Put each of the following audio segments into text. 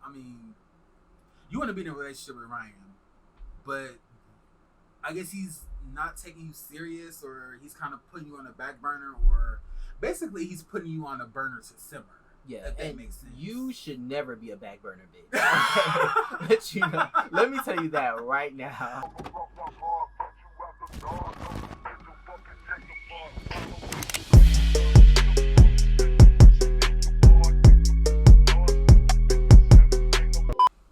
I mean, you want to be in a relationship with Ryan, but I guess he's not taking you serious, or he's kind of putting you on a back burner, or basically he's putting you on a burner to simmer. Yeah, if that and makes sense. You should never be a back burner bitch. Okay? But let me tell you that right now.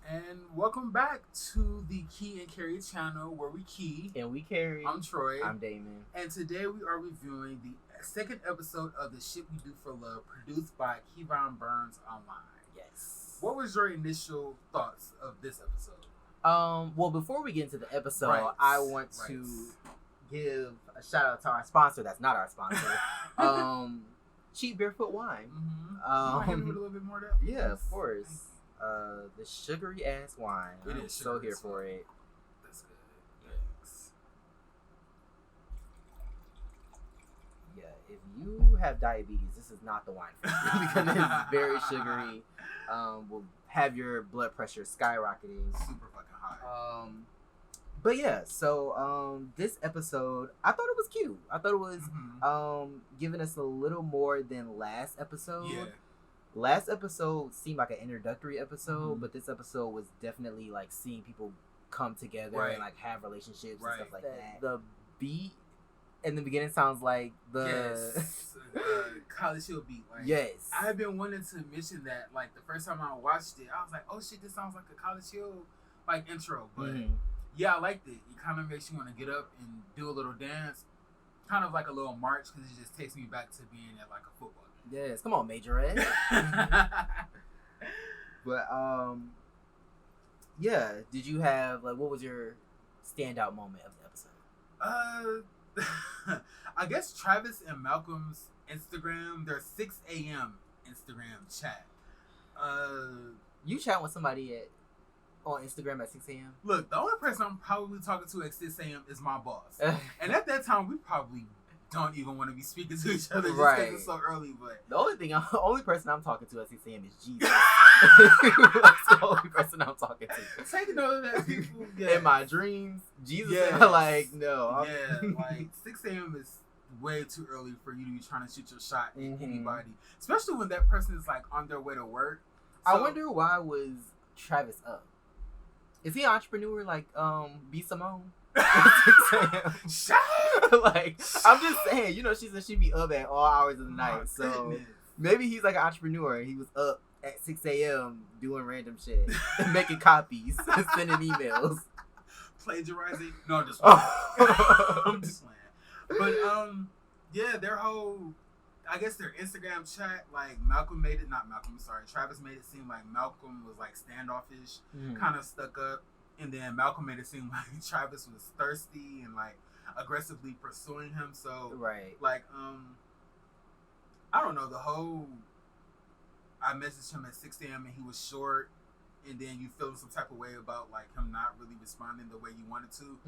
And welcome back to the Key and Carry channel, where we key and we carry. I'm Troy. I'm Damon. And today we are reviewing the second episode of The Shit We Do for Love, produced by Kevonburnsonline. Yes. What was your initial thoughts of this episode? Well, before we get into the episode, I want to give a shout out to our sponsor. That's not our sponsor. Cheap Barefoot Wine. Mm-hmm. Hit it with a little bit more of that? Yeah, of course. The sugary ass wine. I'm so here for it. That's good. Yes. Yeah, if you have diabetes, this is not the wine for you because it's very sugary. Will have your blood pressure skyrocketing. Super fucking high. But yeah, so this episode, I thought it was cute. I thought it was giving us a little more than last episode. Yeah. Last episode seemed like an introductory episode, but this episode was definitely like seeing people come together and like have relationships and stuff like that. The beat in the beginning sounds like the College Hill beat. Like, yes. I have been wanting to mention that. Like the first time I watched it, I was like, "Oh shit, this sounds like a College Hill like intro." But yeah, I liked it. It kind of makes you want to get up and do a little dance, kind of like a little march, because it just takes me back to being at like a football. Yes, come on, Majorette. But yeah. Did you have what was your standout moment of the episode? I guess Travis and Malcolm's Instagram, their 6 a.m. Instagram chat. You chat with somebody on Instagram at 6 a.m. Look, the only person I'm probably talking to at 6 a.m. is my boss, and at that time we probably don't even want to be speaking to each other just because it's so early. But the only person I'm talking to at 6 a.m. is Jesus. That's the only person I'm talking to. Take note of that, people. In my dreams, Jesus is no. Yeah, like 6 a.m. is way too early for you to be trying to shoot your shot at anybody, especially when that person is like on their way to work. So, I wonder why was Travis up? Is he an entrepreneur like B. Simone? Shut up. Like, I'm just saying, she said she'd be up at all hours of the night. So maybe he's like an entrepreneur and he was up at 6 a.m. doing random shit, making copies, sending emails, plagiarizing. No, I'm just I'm just playing. But yeah, their whole, I guess their Instagram chat, like Travis made it seem like Malcolm was like standoffish, kind of stuck up. And then Malcolm made it seem like Travis was thirsty and like aggressively pursuing him. So like I don't know, I messaged him at 6 a.m. and he was short, and then you feeling some type of way about like him not really responding the way you wanted to.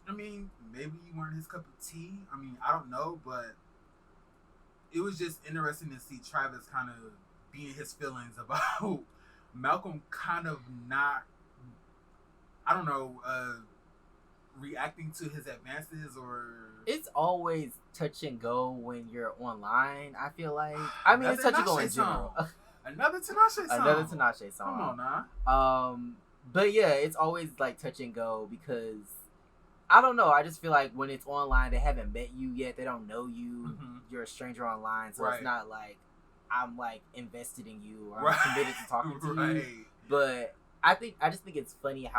I mean, maybe you weren't his cup of tea. I mean, I don't know, but it was just interesting to see Travis kind of being his feelings about Malcolm kind of not, I don't know, reacting to his advances. Or it's always touch and go when you're online. I feel like it's touch and go in general. Another Tinashe song. Come on now. But yeah, it's always like touch and go because I don't know. I just feel like when it's online, they haven't met you yet. They don't know you. You're a stranger online, so it's not like I'm like invested in you or I'm committed to talking to you. But I just think it's funny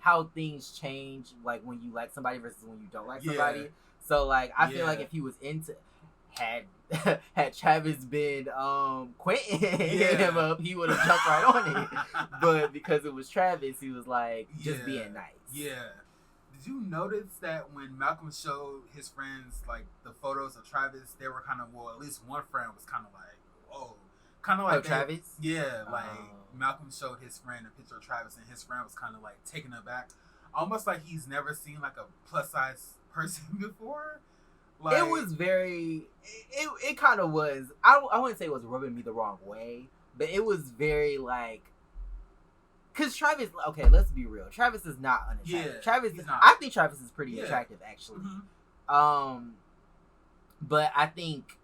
how things change, like when you like somebody versus when you don't like somebody. So like I feel like if he was into had Travis been Quentin hitting him up, he would have jumped right on it. But because it was Travis, he was like just being nice. Yeah. Did you notice that when Malcolm showed his friends like the photos of Travis, they were kind of, well, at least one friend was kind of like, whoa. Kind of like Travis? Yeah, like Malcolm showed his friend a picture of Travis, and his friend was kind of like taken aback, almost like he's never seen like a plus size person before. Like, it was very, it kind of was. I wouldn't say it was rubbing me the wrong way, but it was very like Because Travis, okay, let's be real. Travis is not unattractive. Yeah, Travis, he's not. I think Travis is pretty attractive, actually. But I think,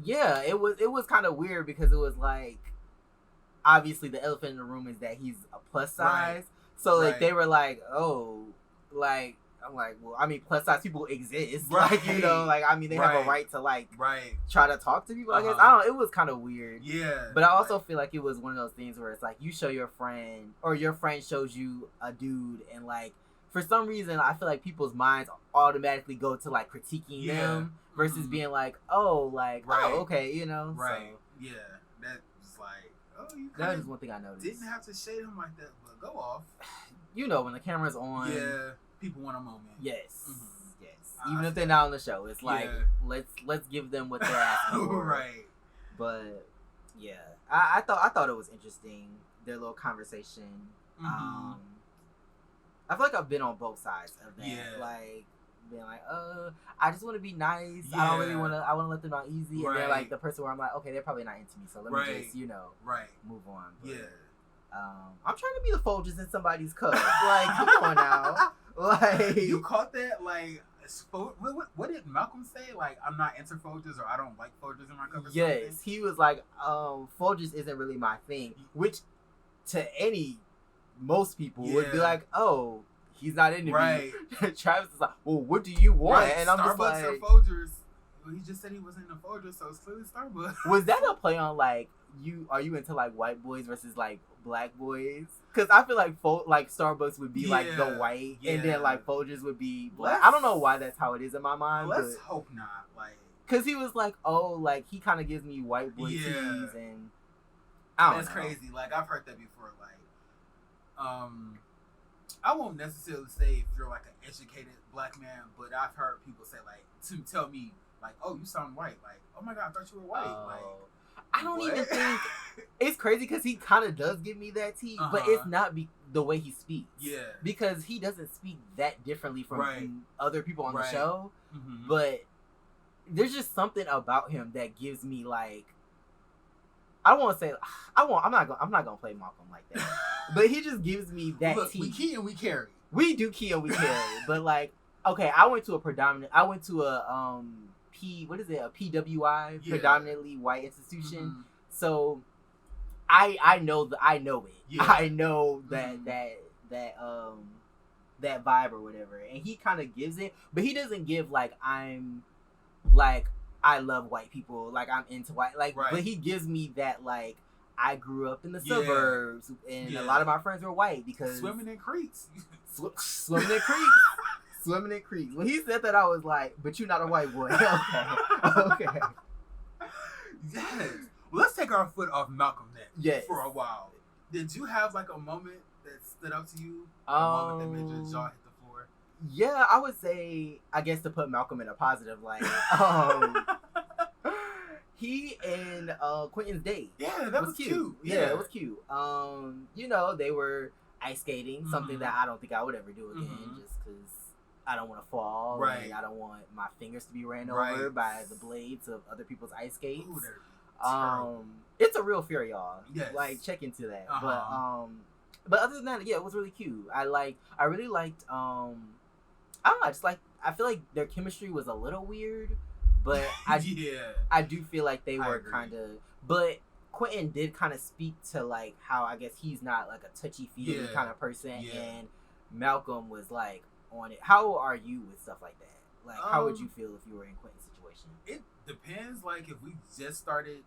yeah, it was kind of weird because it was like, obviously the elephant in the room is that he's a plus size. Right. So like they were like, oh, like I'm like, well, I mean, plus size people exist, right? Like, you know, like I mean, they have a right to like try to talk to people. I guess I don't know. It was kind of weird. Yeah. But I also feel like it was one of those things where it's like you show your friend or your friend shows you a dude and like for some reason I feel like people's minds automatically go to like critiquing them versus being like, oh, like oh, okay, you know, right? So, yeah, that was like, oh, you that was one thing I noticed. Didn't have to shade him like that, but go off. You know, when the camera's on, people want a moment. Yes, yes. Even if they're not on the show, it's like let's give them what they're asking for. Right. But yeah, I thought it was interesting, their little conversation. I feel like I've been on both sides of that. Yeah. Like being like, I just want to be nice. Yeah. I don't really want to. I want to let them out easy. And they're like the person where I'm like, okay, they're probably not into me, so let me just move on. But, I'm trying to be the Folgers in somebody's cup. Like, come on now. Like, you caught that? Like, what did Malcolm say? Like, I'm not into Folgers or I don't like Folgers in my cup or something? Yes, he was like, Folgers isn't really my thing. Which, to most people would be like, oh, he's not into me. Travis is like, well, what do you want? And I'm just like, Starbucks or Folgers. Well, he just said he wasn't into Folgers, so it's clearly Starbucks. Was that a play on like, are you into like white boys versus like black boys? Because I feel like Starbucks would be like the white, and then like Folgers would be black. I don't know why that's how it is in my mind. Let's hope not. Like, because he was like, oh, like he kind of gives me white boy teas, and that's crazy. Like I've heard that before. Like, I won't necessarily say if you're like an educated black man, but I've heard people say like to tell me like, oh, you sound white. Like, oh my god, I thought you were white. Like. I don't even think it's crazy because he kind of does give me that tea, but it's not the way he speaks. Yeah, because he doesn't speak that differently from other people on the show. But there's just something about him that gives me like I don't want to say I'm not gonna play Malcolm like that, but he just gives me that tea. We key and we carry. We do key and we carry, but like okay, I went to a PWI, predominantly white institution. So I know it. Yeah. I know that that vibe or whatever. And he kind of gives it, but he doesn't give like I'm like I love white people, like I'm into white, like but he gives me that like I grew up in the suburbs and a lot of my friends were white because swimming in creeks. Swimming in creeks. Swimming in creeks. When he said that, I was like, but you're not a white boy. Okay. Yes. Well, let's take our foot off Malcolm then for a while. Did you have like a moment that stood out to you? A moment that made your jaw hit the floor? Yeah, I would say, I guess to put Malcolm in a positive light, he and Quentin's date. Yeah, that was cute. Yeah, it was cute. You know, they were ice skating, something that I don't think I would ever do again, just because I don't want to fall. Right. I don't want my fingers to be ran over by the blades of other people's ice skates. Ooh, it's a real fear, y'all. Yes. Like, check into that. But other than that, yeah, it was really cute. I really liked, I don't know, I feel like their chemistry was a little weird, but I do feel like they were kind of, but Quentin did kind of speak to, like, how I guess he's not, like, a touchy-feely kind of person, and Malcolm was, like, on it. How are you with stuff like that? Like, how would you feel if you were in Quentin's situation? It depends. Like, if we just started,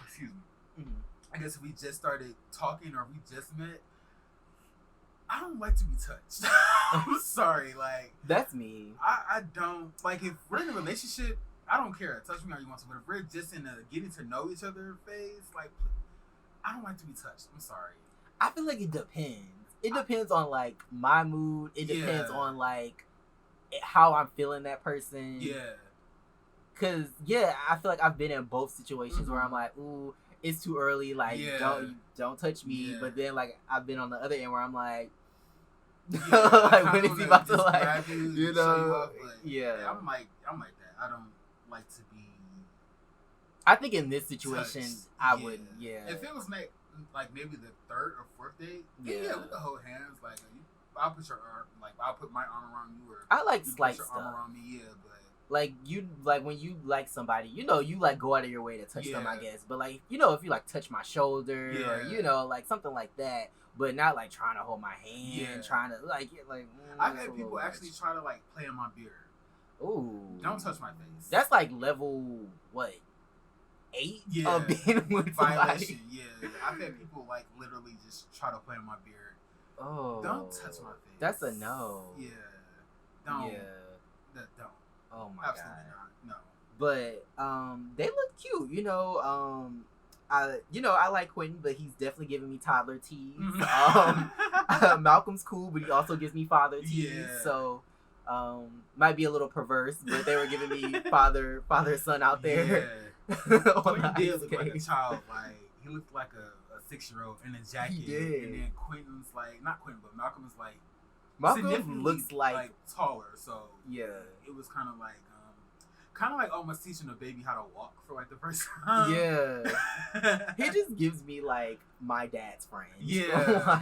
excuse me. I guess if we just started talking or we just met, I don't like to be touched. I'm sorry. Like, that's me. I don't like if we're in a relationship. I don't care. Touch me how you want to, but if we're just in a getting to know each other phase, like, I don't like to be touched. I'm sorry. I feel like it depends. It depends on, like, my mood. It depends on, like, how I'm feeling that person. Yeah. Because, I feel like I've been in both situations where I'm like, ooh, it's too early. Like, don't touch me. Yeah. But then, like, I've been on the other end where I'm like, like, when is he about to, like, you know? I'm like that. I don't like to be I think in this situation, touched. I would, If it was like maybe the third or fourth date, Yeah, we could hold hands. Like I'll put your arm, like I'll put my arm around you, or I like you slight put your stuff. arm around me. Yeah, but like you like when you like somebody, you like go out of your way to touch them, I guess. But like if you like touch my shoulder or like something like that, but not like trying to hold my hand, trying to like I've had people actually try to like play in my beard. Ooh, don't touch my face. That's like level what? 8 of being with violation. Yeah, I've had people like literally just try to play in my beard. Oh, don't touch my face. That's a no. Yeah, don't. Yeah, don't. Oh my Absolutely god, not. No. But they look cute. I like Quentin, but he's definitely giving me toddler tease. Malcolm's cool, but he also gives me father tease. Yeah. So might be a little perverse, but they were giving me father son out there. Yeah. Quentin did look like a child. Like he looked like a 6-year-old in a jacket. He did. And then Quentin's like, not Quentin, but Malcolm is like Malcolm looks like taller. So yeah, it was kind of like almost teaching a baby how to walk for like the first time. Yeah. He just gives me like my dad's friend. Yeah.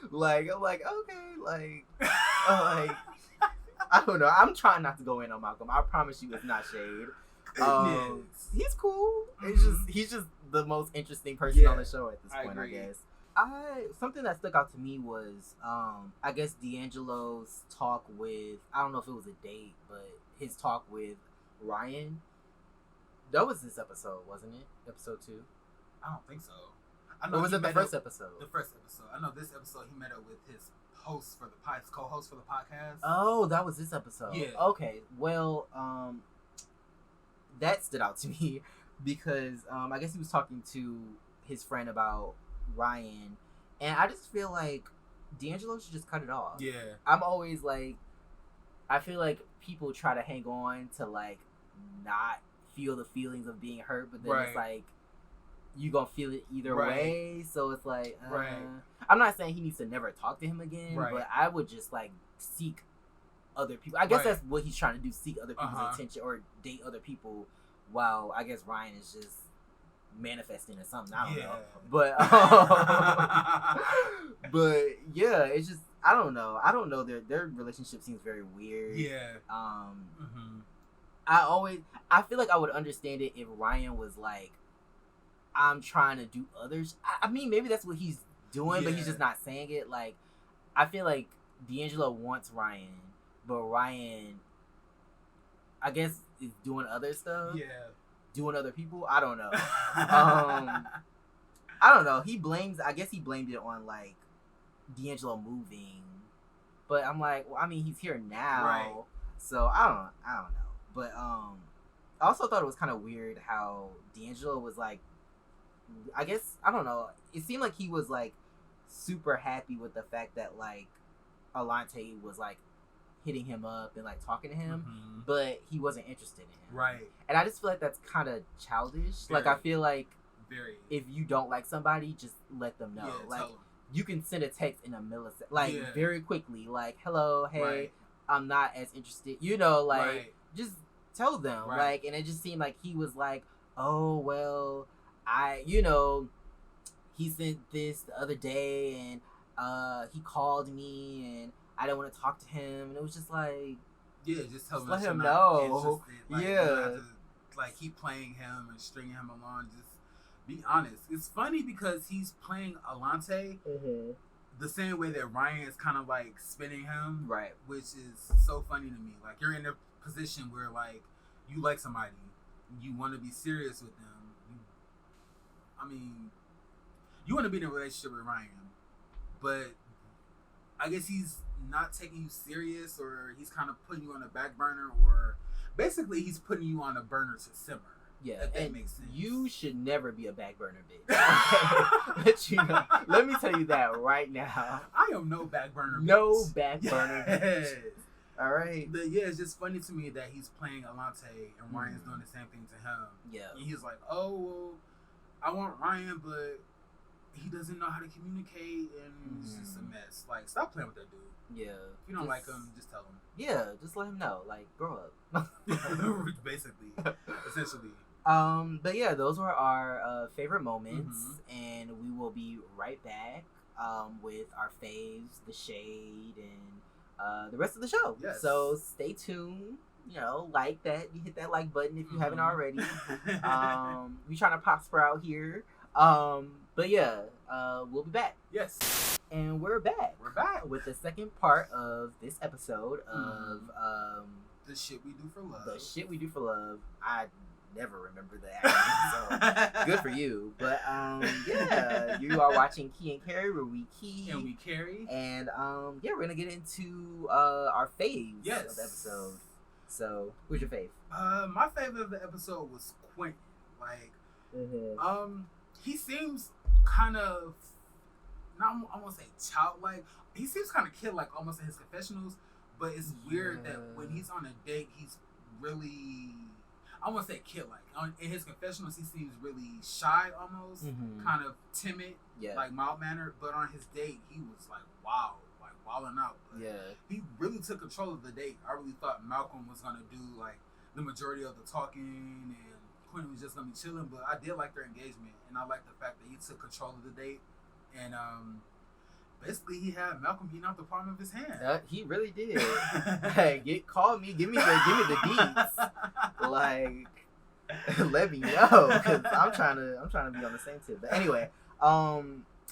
like I'm like, okay, like I don't know. I'm trying not to go in on Malcolm. I promise you it's not shade. He's cool. It's just he's just the most interesting person on the show at this point, I guess. Something that stuck out to me was I guess D'Angelo's talk with, I don't know if it was a date, but his talk with Ryan. That was this episode, wasn't it? Episode 2? I don't think so. Or was it the first episode? The first episode. I know this episode he met up with his host for his co-host for the podcast. Oh, that was this episode. Yeah. Okay. Well, that stood out to me because I guess he was talking to his friend about Ryan, and I just feel like D'Angelo should just cut it off. Yeah. I'm always like, I feel like people try to hang on to like not feel the feelings of being hurt, but then it's like you gonna feel it either way. So it's like, I'm not saying he needs to never talk to him again, but I would just like seek other people. I guess that's what he's trying to do: seek other people's attention or date other people. While I guess Ryan is just manifesting or something. I don't know, but but yeah, it's just I don't know. Their relationship seems very weird. Yeah. I feel like I would understand it if Ryan was like, I'm trying to do others. I mean, maybe that's what he's doing, but he's just not saying it. Like, I feel like D'Angelo wants Ryan, but Ryan, I guess, is doing other stuff. Yeah. Doing other people. I don't know. I don't know. I guess he blamed it on like D'Angelo moving, but I'm like, well, I mean, he's here now, so I don't know. But I also thought it was kind of weird how D'Angelo was like, I guess I don't know. It seemed like he was like super happy with the fact that like Alante was like hitting him up and like talking to him, but he wasn't interested in him. Right. And I just feel like that's kind of childish. Like I feel like if you don't like somebody, just let them know. Like you can send a text in a millisecond, like very quickly, like hello, hey, I'm not as interested. Just tell them. Like, and it just seemed like he was like, oh well, he sent this the other day and he called me and I didn't want to talk to him, and it was just like, just tell him, let him know. Like, you don't have to, like, keep playing him and stringing him along. Just be honest. It's funny because he's playing Alante the same way that Ryan is kind of like spinning him, right? Which is so funny to me. Like, you're in a position where like you like somebody, you want to be serious with them. You want to be in a relationship with Ryan, but I guess he's not taking you serious, or he's kind of putting you on the back burner, or basically he's putting you on a burner to simmer. Yeah, if that makes sense. You should never be a back burner bitch. Okay? Let me tell you that right now. I am no back burner bitch. No back burner bitch. All right. But yeah, it's just funny to me that he's playing Alante and Ryan's doing the same thing to him. Yeah. And he's like, oh, well, I want Ryan, but he doesn't know how to communicate, and it's just a mess. Like, stop playing with that dude. Yeah. If you don't like him, just tell him. Yeah, just let him know. Like, grow up. Basically. Essentially. But yeah, those were our favorite moments, and we will be right back with our faves, the shade, and the rest of the show. Yes. So stay tuned. Like that. You hit that like button if you haven't already. We trying to prosper out here. But yeah, we'll be back. Yes. And we're back. We're back with the second part of this episode of the shit we do for love. The shit we do for love. I never remember that. So good for you. But yeah, you are watching Key and Carry, where we key and we carry. And yeah, we're gonna get into our faves of the episode. So who's your fave? My favorite of the episode was Quentin. Like, he seems kind of, I won't say childlike. He seems kind of kid-like almost in his confessionals, but it's weird that when he's on a date, he's really, I won't say kid-like. In his confessionals, he seems really shy almost, kind of timid, like mild-mannered. But on his date, he was like, wow, like wilding out. But he really took control of the date. I really thought Malcolm was going to do like the majority of the talking and Quentin was just going to be chilling. But I did like their engagement, and I like the fact that he took control of the date. And basically, he had Malcolm eating out the palm of his hand. He really did. Hey, call me, give me the deets. Like, let me know, because I'm trying to be on the same tip. But anyway,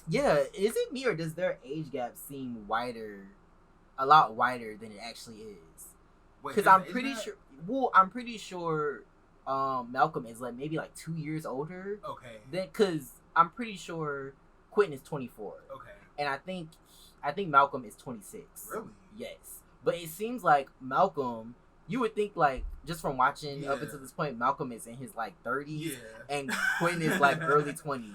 yeah, is it me or does their age gap seem a lot wider than it actually is? Because I'm pretty sure. Well, I'm pretty sure Malcolm is like maybe like 2 years older. Okay. Because I'm pretty sure Quentin is 24. Okay. And I think Malcolm is 26. Really? Yes. But it seems like Malcolm, you would think like just from watching up until this point, Malcolm is in his like 30s and Quentin is like early 20s.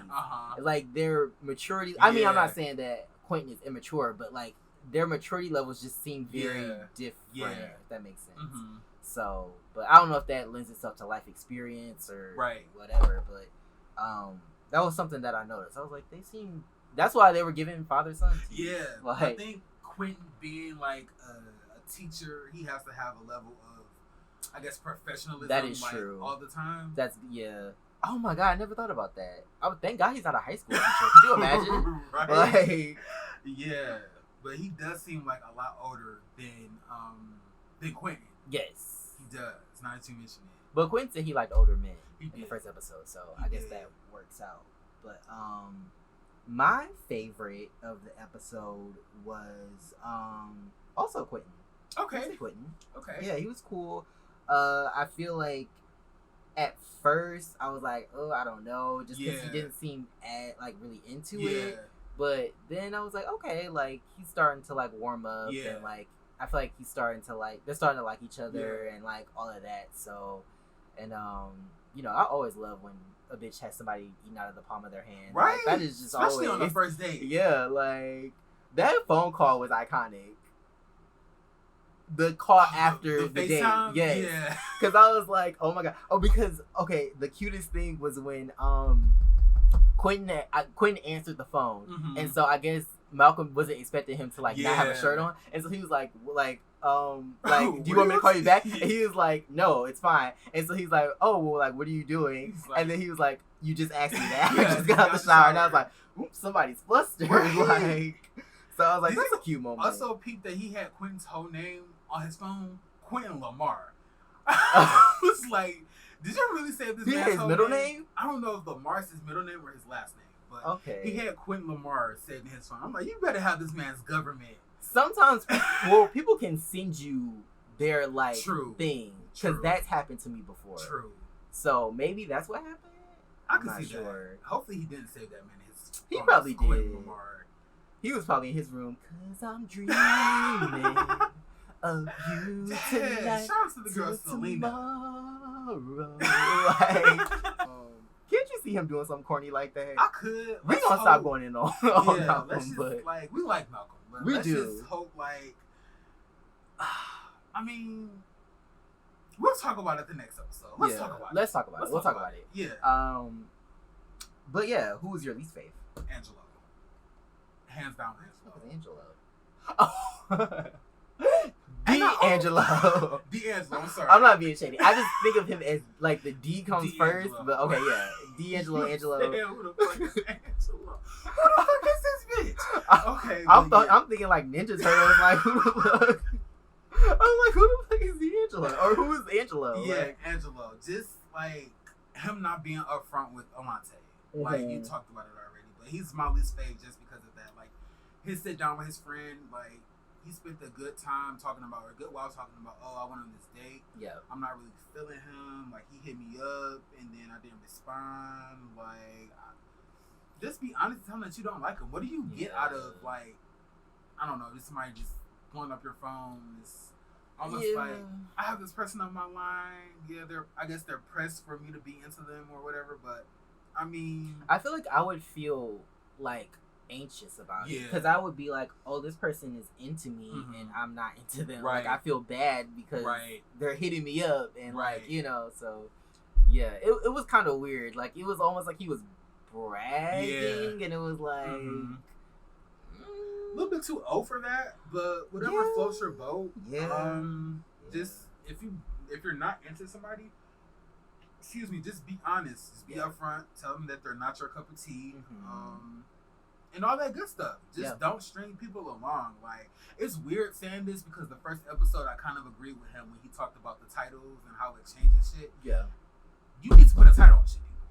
Like their maturity. I mean, I'm not saying that Quentin is immature, but like their maturity levels just seem very different. If that makes sense. So, but I don't know if that lends itself to life experience or whatever. But that was something that I noticed. I was like, they seem. That's why they were giving father-son. Yeah, like, I think Quentin being like a teacher, he has to have a level of, I guess, professionalism. That is like, true. All the time. Oh my God, I never thought about that. Oh, thank God he's not a high school teacher. Could you imagine? Right? Like, yeah, but he does seem like a lot older than Quentin. Yes, he does. Not to mention it. But Quentin said he liked older men in the first episode, so I guess that works out. But my favorite of the episode was also Quentin. Okay. Quentin. Okay. Yeah, he was cool. I feel like at first I was like, oh, I don't know, just because he didn't seem really into it. But then I was like, okay, like he's starting to like warm up and like I feel like they're starting to like each other and like all of that. So, and I always love when a bitch has somebody eating out of the palm of their hand. Right. Like, that is just especially always on the first date. Yeah, like that phone call was iconic. The call after the date, yes. Yeah. Because I was like, oh my God. Oh, because the cutest thing was when Quentin answered the phone, and so I guess Malcolm wasn't expecting him to like not have a shirt on, and so he was like, do you want me to call you back? And he was like, no, it's fine. And so he's like, oh, well, like, what are you doing? Like, and then he was like, you just asked me that. I just got out the shower, and I was like, oops, somebody's flustered. Like, so I was like, that's a cute moment. Also, peep that he had Quentin's whole name on his phone, Quentin Lamar. I was like, did you really say this man's whole middle name? I don't know if Lamar's his middle name or his last name, but he had Quentin Lamar saved in his phone. I'm like, you better have this man's government. Sometimes, people can send you their like thing because that's happened to me before. True. So maybe that's what happened. I can see that. Hopefully, he didn't save that man. He probably did. He was probably in his room because I'm dreaming of you tonight. Shout out to the girl Selena. Like, can't you see him doing something corny like that? I could. We gonna stop going in on Malcolm, but like we like Malcolm. But we let's do. Just hope like. I mean, we'll talk about it the next episode. Let's talk about it. We'll talk about it. Yeah. But yeah, who was your least fave? Angelo. Hands down, Angelo. Oh. D'Angelo. D'Angelo, I'm sorry. I'm not being shady. I just think of him as like the D comes D'Angelo. first, but okay, yeah. D'Angelo, Angelo. Who the fuck is Angelo? Who the fuck is this bitch? Okay, I'm thinking like Ninja Turtles. Like who the fuck? I'm like, who the fuck is D'Angelo? Or who is Angelo? Yeah, like, Angelo. Just like him not being upfront with Alante. Like you talked about it already, but he's my least fave just because of that. Like his sit down with his friend, like he spent a good time talking about, or a good while talking about, oh, I went on this date. Yeah. I'm not really feeling him. Like he hit me up and then I didn't respond. Like just be honest, tell him that you don't like him. What do you get out of like, I don't know, just somebody just blowing up your phone? It's almost like I have this person on my line. Yeah, I guess they're pressed for me to be into them or whatever. But I mean, I feel like I would feel like anxious about it because I would be like, oh, this person is into me and I'm not into them. Like I feel bad because they're hitting me up and like, you know, so yeah, it was kind of weird. Like it was almost like he was bragging and it was like a little bit too old for that, but whatever floats your boat. Just if you're not into somebody, just be honest. Just be upfront. Tell them that they're not your cup of tea. And all that good stuff. Just don't string people along. Like, it's weird saying this because the first episode I kind of agreed with him when he talked about the titles and how it changes shit. Yeah. You need to put a title on shit, people.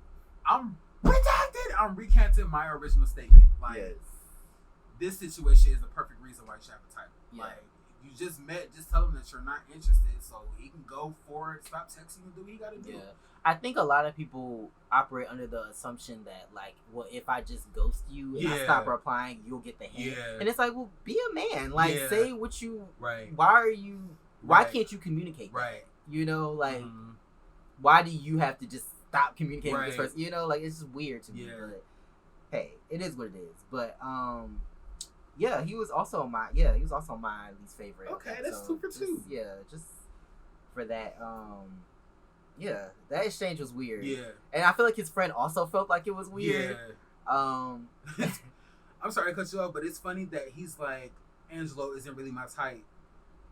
I'm redacted. I'm recanting my original statement. Like, this situation is the perfect reason why you should have a title. Yeah. Like, you just met, just tell him that you're not interested so he can go forward, stop texting and do what he gotta do. Yeah. I think a lot of people operate under the assumption that, like, well, if I just ghost you and I stop replying, you'll get the hint. Yeah. And it's like, well, be a man. Like, say what you... Why can't you communicate that? Right. You know, like, why do you have to just stop communicating with this person? You know, like, it's just weird to me. But, hey, it is what it is. But, yeah, he was also my least favorite. Okay, that's 2 for 2. Just for that, yeah, that exchange was weird. Yeah. And I feel like his friend also felt like it was weird. Yeah. I'm sorry to cut you off, but it's funny that he's like, Angelo isn't really my type,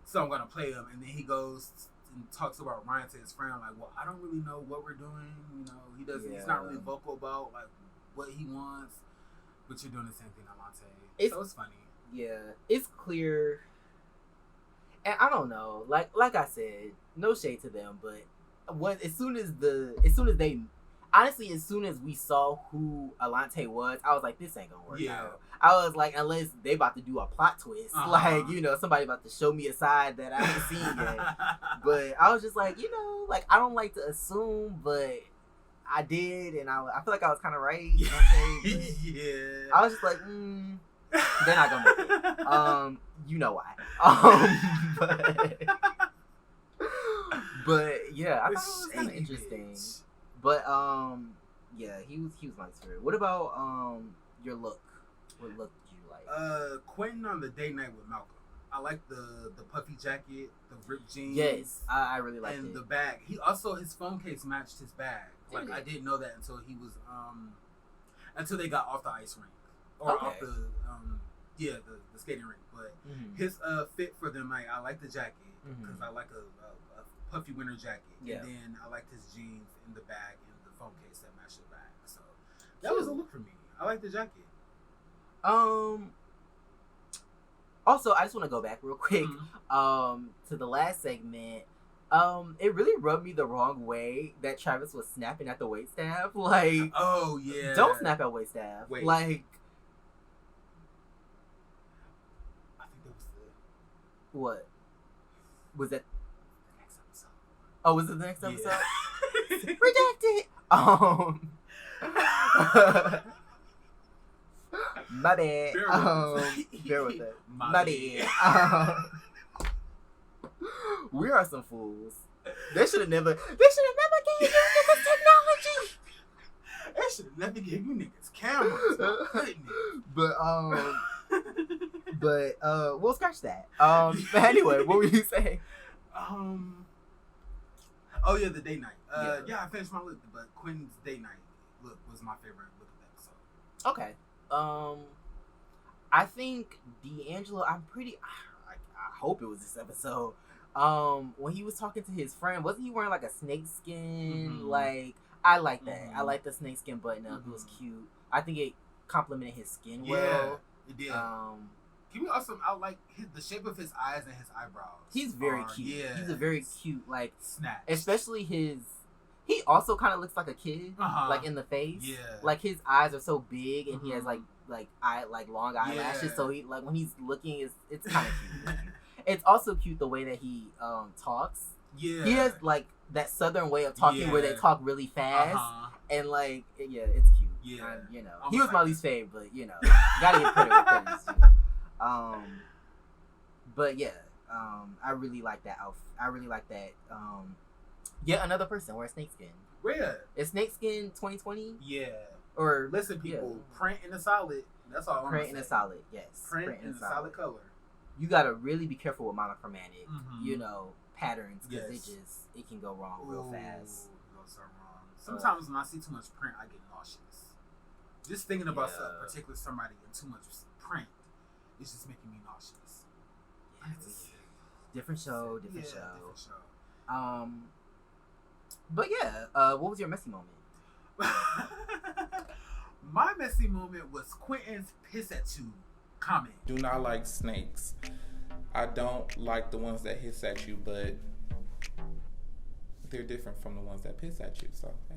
so I'm going to play him. And then he goes and talks about Ryan to his friend, like, well, I don't really know what we're doing. You know, he's not really vocal about, like, what he wants. But you're doing the same thing, Alante. So it's funny. Yeah. It's clear. And I don't know. Like I said, no shade to them, but as soon as we saw who Alante was, I was like, this ain't gonna work out. I was like, unless they about to do a plot twist, like, you know, somebody about to show me a side that I haven't seen yet. But I was just like, you know, like, I don't like to assume, but I did, and I feel like I was kind of right. You know what I'm saying? I was just like, they're not gonna make it. You know why. But yeah, I thought it was kind of interesting. But yeah, he was my favorite. What about your look? What look did you like? Quentin on the date night with Malcolm. I like the puffy jacket, the ripped jeans. Yes, I really liked it. And the bag. He also, his phone case matched his bag. Like I didn't know that until he was until they got off the ice rink or off the the skating rink. But his fit for the night, I like the jacket because I like a puffy winter jacket. Yeah. And then I liked his jeans and the bag and the phone case that matched the bag. So that was a look for me. I like the jacket. Also, I just want to go back real quick to the last segment. It really rubbed me the wrong way that Travis was snapping at the waitstaff. Like, oh yeah, don't snap at waitstaff. Wait. Like, I think that was what was that? The next episode. Oh, was it the next episode? Redacted. My bad. Bear with it. My bad. We are some fools. They should have never gave you niggas technology. They should have never gave you niggas cameras. We'll scratch that. But anyway, what were you saying? Oh yeah, the date night. I finished my look, but Quentin's date night look was my favorite look of the episode. Okay. I think D'Angelo, hope it was this episode. When he was talking to his friend, wasn't he wearing like a snakeskin? Like, I like that. I like the snakeskin button up. It was cute. I think it complimented his skin well. It did. Can we also? I like the shape of his eyes and his eyebrows. He's very cute. Yeah, he's a very cute, like, snatch. Especially his. He also kind of looks like a kid, like in the face. Yeah, like his eyes are so big, and he has like long eyelashes. So he like when he's looking, it's kind of cute. It's also cute the way that he talks. Yeah, he has like that southern way of talking where they talk really fast, and like it's cute. Yeah, you know, he was my least favorite, but you know, gotta get credit where credit's due. But yeah, I really like that outfit. I really like that. Yet another person wearing snakeskin. Where? Is snakeskin 2020? Yeah. Or listen, people, print in a solid. That's all. Print in a solid. Yes. Print in a solid color. You gotta really be careful with monochromatic, you know, patterns because it can go wrong real fast. It goes so wrong. Sometimes when I see too much print, I get nauseous. Just thinking about a particular somebody and too much print, it's just making me nauseous. Different show. But yeah, what was your messy moment? My messy moment was Quentin's piss at you comment. Do not like snakes. I don't like the ones that hiss at you, but they're different from the ones that piss at you. So, hey.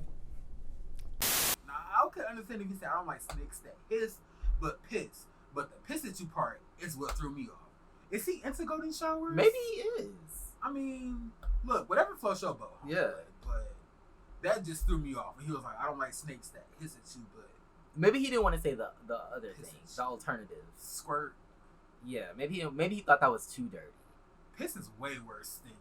Now, I could understand if you said I don't like snakes that hiss, but piss. But the piss at you part is what threw me off. Is he into golden showers? Maybe he is. I mean, look, whatever floats your boat. Yeah. But that just threw me off. He was like, I don't like snakes that hiss at you, but maybe he didn't want to say the other thing, the alternative. Squirt. Yeah, maybe he thought that was too dirty. Piss is way worse than.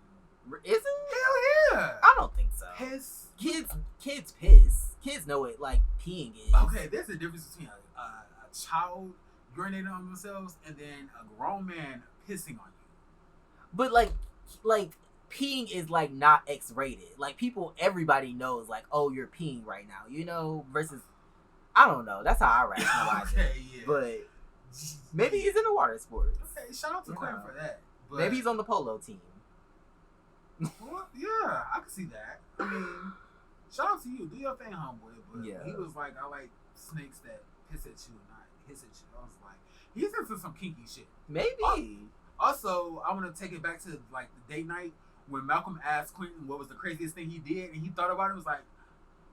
Is it? Hell yeah. I don't think so. Piss. Kids piss. Kids know what like peeing is. Okay, there's a difference between a child urinating on themselves and then a grown man pissing on you. But like peeing is like not X-rated. Like everybody knows like, oh, you're peeing right now, you know, versus I don't know. That's how I rationalize it. Yeah. But maybe he's in a water sport. Okay, shout out to Quentin for that. But maybe he's on the polo team. Well, yeah, I can see that. I mean, shout out to you. Do your thing, homeboy. But he was like, I like snakes that piss at you and not hiss at you. I was like, he's into some kinky shit. Maybe. Also, I want to take it back to like the date night when Malcolm asked Quentin what was the craziest thing he did, and he thought about it and was like,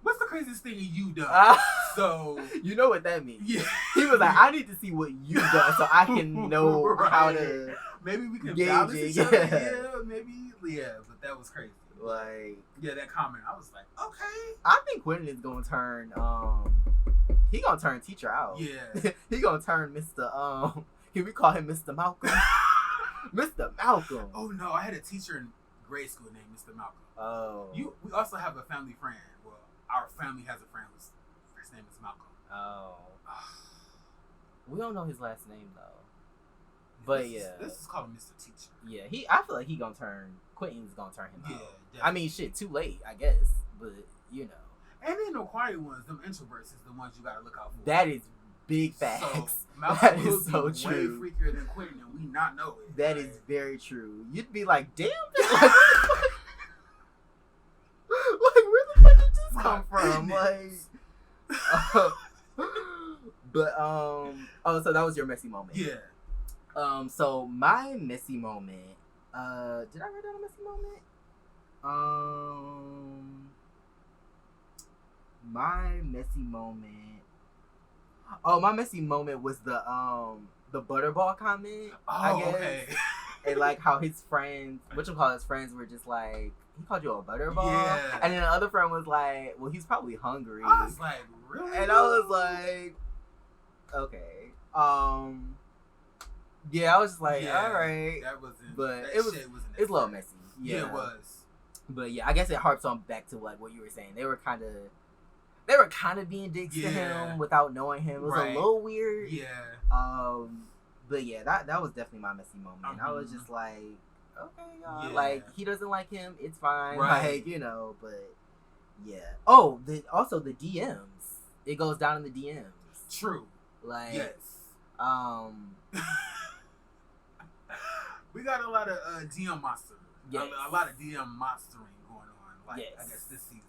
what's the craziest thing you done? So you know what that means. Yeah. He was like, I need to see what you done so I can know how to maybe we can gauge balance it. each other. Yeah, maybe. Yeah, but that was crazy. Like, yeah, that comment, I was like, okay. I think Quentin is gonna turn he gonna turn teacher out. Yeah. He gonna turn Mr. Can we call him Mr. Malcolm? Mr. Malcolm. Oh no, I had a teacher in grade school named Mr. Malcolm. Oh. We also have a family friend. Well, our family has a friend whose first name is Malcolm. Oh. We don't know his last name though. But this is called Mr. Teacher. Yeah, I feel like Quentin's gonna turn him out. Definitely. I mean, shit, too late, I guess. But you know. And then the quiet ones, them introverts, is the ones you gotta look out for. That is big facts. So Malcolm that is so way true. Freakier than Quentin, and we not know it. That is very true. You'd be like, damn. Like, where the fuck did this come from? Like, but so that was your messy moment. Yeah. So my messy moment. Did I write down a messy moment? My messy moment. Oh, my messy moment was the butterball comment. Oh, I guess. okay. And like how his friends, his friends were just like, he called you a butterball? Yeah. And then the other friend was like, well, he's probably hungry. I was like, really? And I was like, okay. Yeah, I was just like, all right. That wasn't, but that it was, shit wasn't it's a little messy. Yeah, it was. But yeah, I guess it harps on back to like what you were saying. They were kind of being dicks to him without knowing him. It was a little weird. Yeah. But yeah, that was definitely my messy moment. I was just like, okay, y'all. Like, he doesn't like him. It's fine. Right. Like, you know, but yeah. Oh, also the DMs. It goes down in the DMs. True. Like, yes. But We got a lot of DM monster. Yes. A lot of DM monstering going on. Like Yes. I guess this season.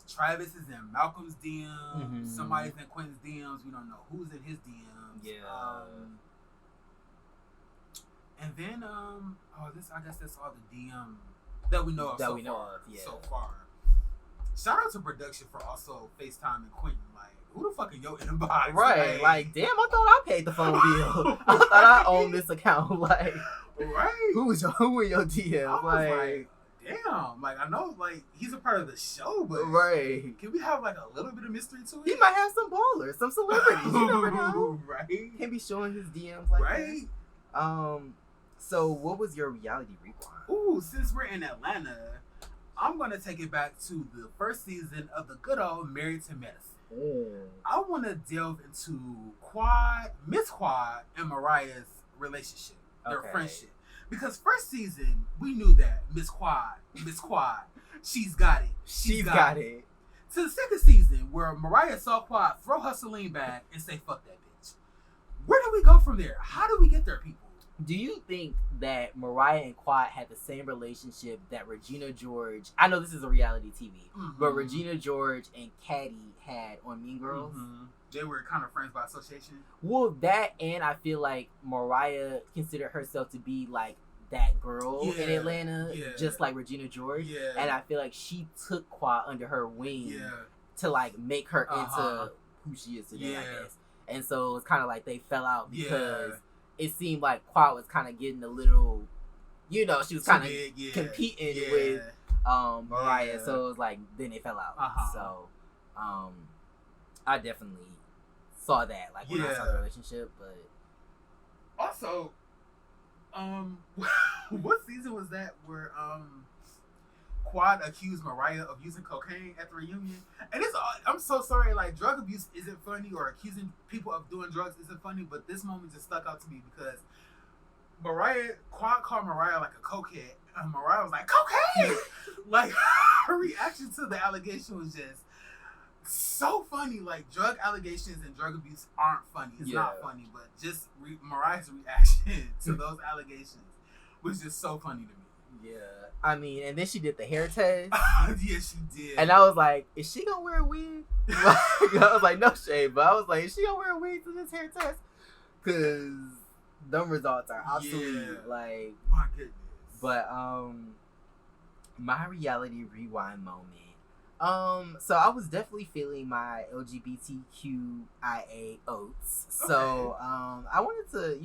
Travis is in Malcolm's DMs. Mhm. Somebody's in Quentin's DMs. We don't know who's in his DMs. Yeah. And then I guess that's all the DM that we know of so far. Yeah. So far. Shout out to production for also FaceTime and Quentin. Like, who the fuck in your inbox? Right. Like, damn, I thought I paid the phone bill. I thought I owned this account. Like, right. Who in your DM? I was like, damn. Like, I know, like, he's a part of the show, but right. Can we have like a little bit of mystery to it? He might have some ballers, some celebrities. You never know. Right. Can't be showing his DMs like right. that. So what was your reality rewind? Ooh, since we're in Atlanta, I'm gonna take it back to the first season of the good old Married to Medicine. I want to delve into Miss Quad, and Mariah's relationship, their friendship. Because first season, we knew that Miss Quad, she's got it. She's got it. To the second season, where Mariah saw Quad throw her Celine bag and say, fuck that bitch. Where do we go from there? How do we get there, people? Do you think that Mariah and Quad had the same relationship that Regina George, I know this is a reality TV, but Regina George and Caddy had on Mean Girls? Mm-hmm. They were kind of friends by association? Well, that, and I feel like Mariah considered herself to be like that girl in Atlanta, just like Regina George. Yeah. And I feel like she took Quad under her wing to like make her into who she is today, I guess. And so it's kind of like they fell out because it seemed like Quad was kind of getting a little, she was kind of competing with Mariah. So it was like, then they fell out. So I definitely saw that, like when I saw the relationship, but also, what season was that where Quad accused Mariah of using cocaine at the reunion? And I'm so sorry, like, drug abuse isn't funny, or accusing people of doing drugs isn't funny, but this moment just stuck out to me because Quad called Mariah like a cokehead, and Mariah was like, cocaine! Like, her reaction to the allegation was just so funny. Like, drug allegations and drug abuse aren't funny. It's not funny, but just Mariah's reaction to those allegations was just so funny to me. Yeah, I mean, and then she did the hair test. Yeah, she did. And I was like, is she gonna wear a wig? I was like, no shade, but I was like, is she gonna wear a wig to this hair test? Because them results are obsolete. Like, my goodness. But my reality rewind moment. So I was definitely feeling my LGBTQIA oats. So I wanted to,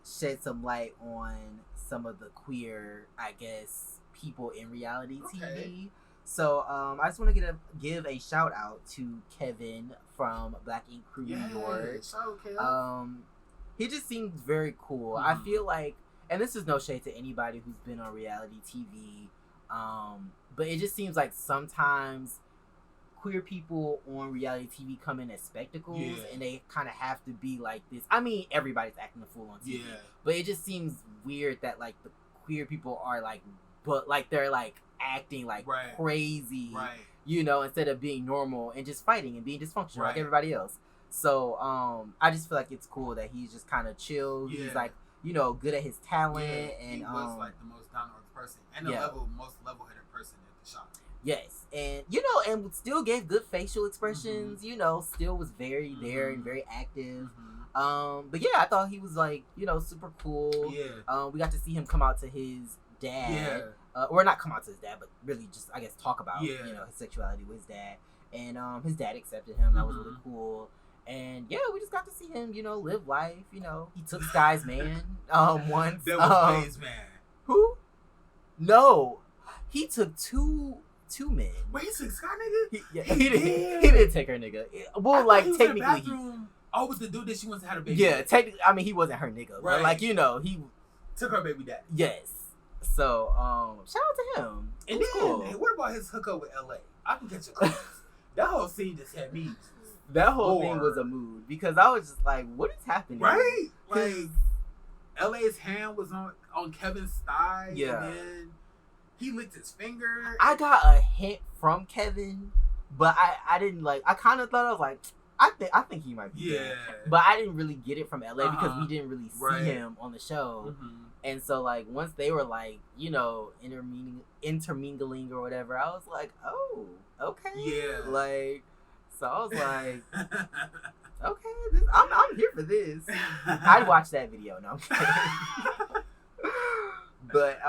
shed some light on some of the queer, I guess, people in reality TV. So I just want to give a shout out to Kevin from Black Ink Crew New York. He just seems very cool. I feel like, and this is no shade to anybody who's been on reality TV, but it just seems like sometimes queer people on reality TV come in as spectacles, and they kind of have to be like this. I mean, everybody's acting a fool on TV, but it just seems weird that like the queer people are like, but like they're like acting like crazy, instead of being normal and just fighting and being dysfunctional like everybody else. So I just feel like it's cool that he's just kind of chill. He's like, good at his talent, and he was like the most down to earth person and the most level-headed person at the shop. Yes, and and still gave good facial expressions. Still was very there and very active. But yeah, I thought he was like super cool. We got to see him come out to his dad, or not come out to his dad, but really just I guess talk about his sexuality with his dad, and his dad accepted him. That was really cool. And yeah, we just got to see him, live life. He took Sky's man once. That was Faye's man. Who? No, he took two men. Wait, he took Sky nigga? He didn't take her nigga. Well, like technically, oh, was the dude that she wants to have a baby? Yeah, technically, I mean, he wasn't her nigga, but like he took her baby dad. Yes. So shout out to him. And then, cool. What about his hookup with LA? I can catch a cruise. That whole scene just had me. That whole thing was a mood because I was just like, what is happening? Right? Like, LA's hand was on Kevin's thigh. Yeah. And then he licked his finger. I got a hint from Kevin, but I didn't like, I kind of thought, I was like, I think he might be. Yeah. Gay. But I didn't really get it from LA because we didn't really see Right. him on the show. And so like once they were like, you know, intermingling or whatever, I was like, oh, okay. Yeah. Like, so I was like, okay, I'm here for this. I'd watch that video. No, I'm kidding. But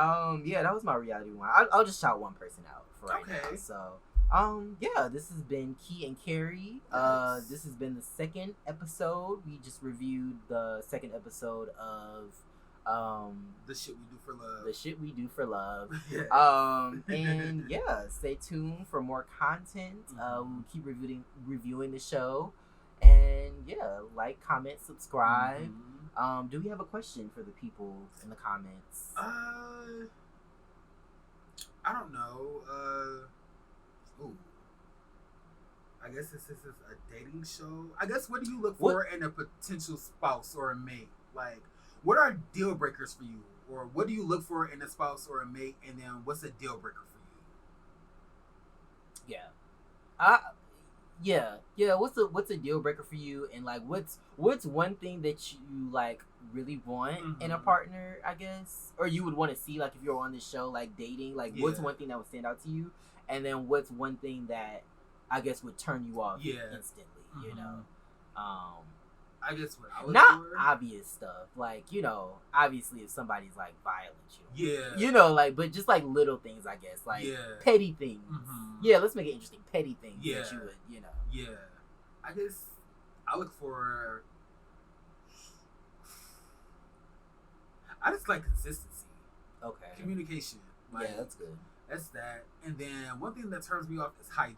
yeah, that was my reality one. I'll just shout one person out for right now. So yeah, this has been Key and Carrie. Yes. This has been the second episode. We just reviewed the second episode of The Shit We Do for Love. The Shit We Do for Love. Yeah. And yeah, stay tuned for more content. We'll keep reviewing the show. And yeah, like, comment, subscribe. Do we have a question for the people in the comments? I don't know. Ooh. I guess this is a dating show. I guess what do you look for in a potential spouse or a mate? Like, what are deal breakers for you? Or what do you look for in a spouse or a mate? And then what's a deal breaker for you? Yeah. What's a deal breaker for you? And like, what's one thing that you like really want in a partner? I guess, or you would want to see like if you're on this show, like dating. Like, what's one thing that would stand out to you? And then what's one thing that I guess would turn you off instantly? You know. I guess what I would not for. Obvious stuff, like, you know, obviously if somebody's like violent, you know, like, but just like little things, I guess, like petty things. Yeah, let's make it interesting. Petty things that you would, you know. Yeah, I guess I look for. I just like consistency. Okay. Communication. Like, yeah, that's good. That's that. And then one thing that turns me off is hygiene.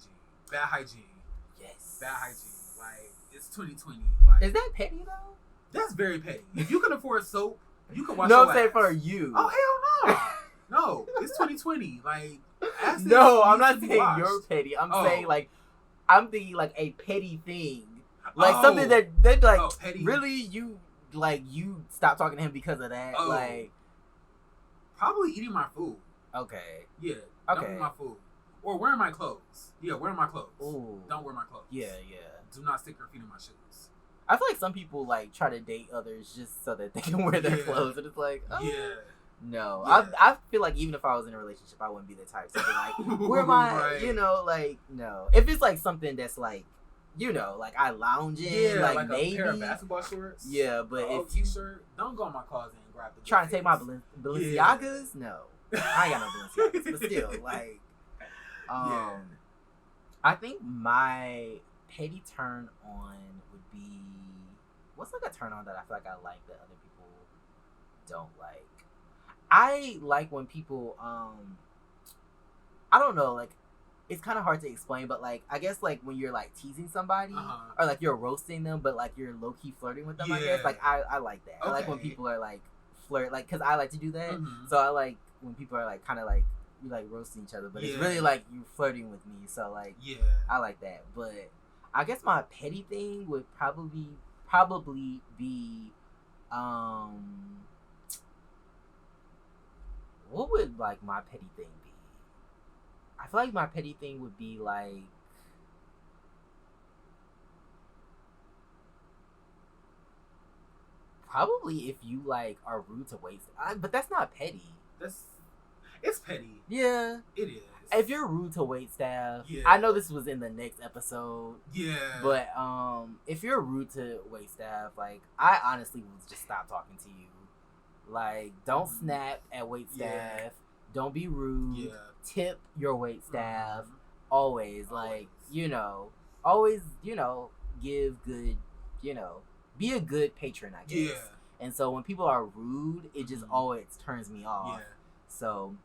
Bad hygiene. Yes. Bad hygiene. Like, it's 2020. Like, is that petty though? That's very petty. If you can afford soap, you can wash no, your I'm saying ass. for you. Oh, hell no. No, it's 2020. Like, no, I'm not saying you're petty. I'm saying like, I'm thinking like a petty thing. Like something that they'd be like, really, you stop talking to him because of that? Like, probably eating my food. Okay. Yeah. Okay. Don't eat my food. Or wearing my clothes. Yeah, wearing my clothes. Ooh. Don't wear my clothes. Yeah. Do not stick your feet in my shoes. I feel like some people like try to date others just so that they can wear their clothes, and it's like, no. Yeah. I feel like even if I was in a relationship, I wouldn't be the type to be like, where my, you know, like, no. If it's like something that's like, you know, like I lounge in, like maybe a pair of basketball shorts. Yeah, but if you t-shirt, don't go in my closet and grab the. Trying to take my Balenciagas, no, I ain't got no Balenciagas, but still, like, I think my petty turn on would be, what's like a turn on that I feel like I like that other people don't like. I like when people, I don't know, like, it's kind of hard to explain, but like, I guess like when you're like teasing somebody or like you're roasting them, but like you're low key flirting with them. I guess like I like that. Okay. I like when people are like flirt, like, because I like to do that. So I like when people are like kind of like you like roasting each other, but it's really like you flirting with me. So like I like that. But I guess my petty thing would probably be what would like my petty thing be? I feel like my petty thing would be like probably if you like are rude to wait, but that's not petty. It's petty. Yeah, it is. If you're rude to wait staff, I know this was in the next episode. Yeah, but if you're rude to wait staff, like I honestly would just stop talking to you. Like, don't snap at wait staff. Don't be rude. Yeah. Tip your wait staff. Always. Like, you know, always, you know, give good, you know, be a good patron, I guess. Yeah. And so when people are rude, it just always turns me off. Yeah. So,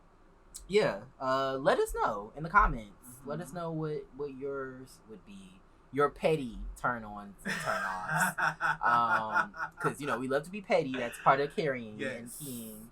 yeah. Let us know in the comments. Let us know what yours would be. Your petty turn-ons and turn-offs. Because, you know, we love to be petty. That's part of carrying and keying.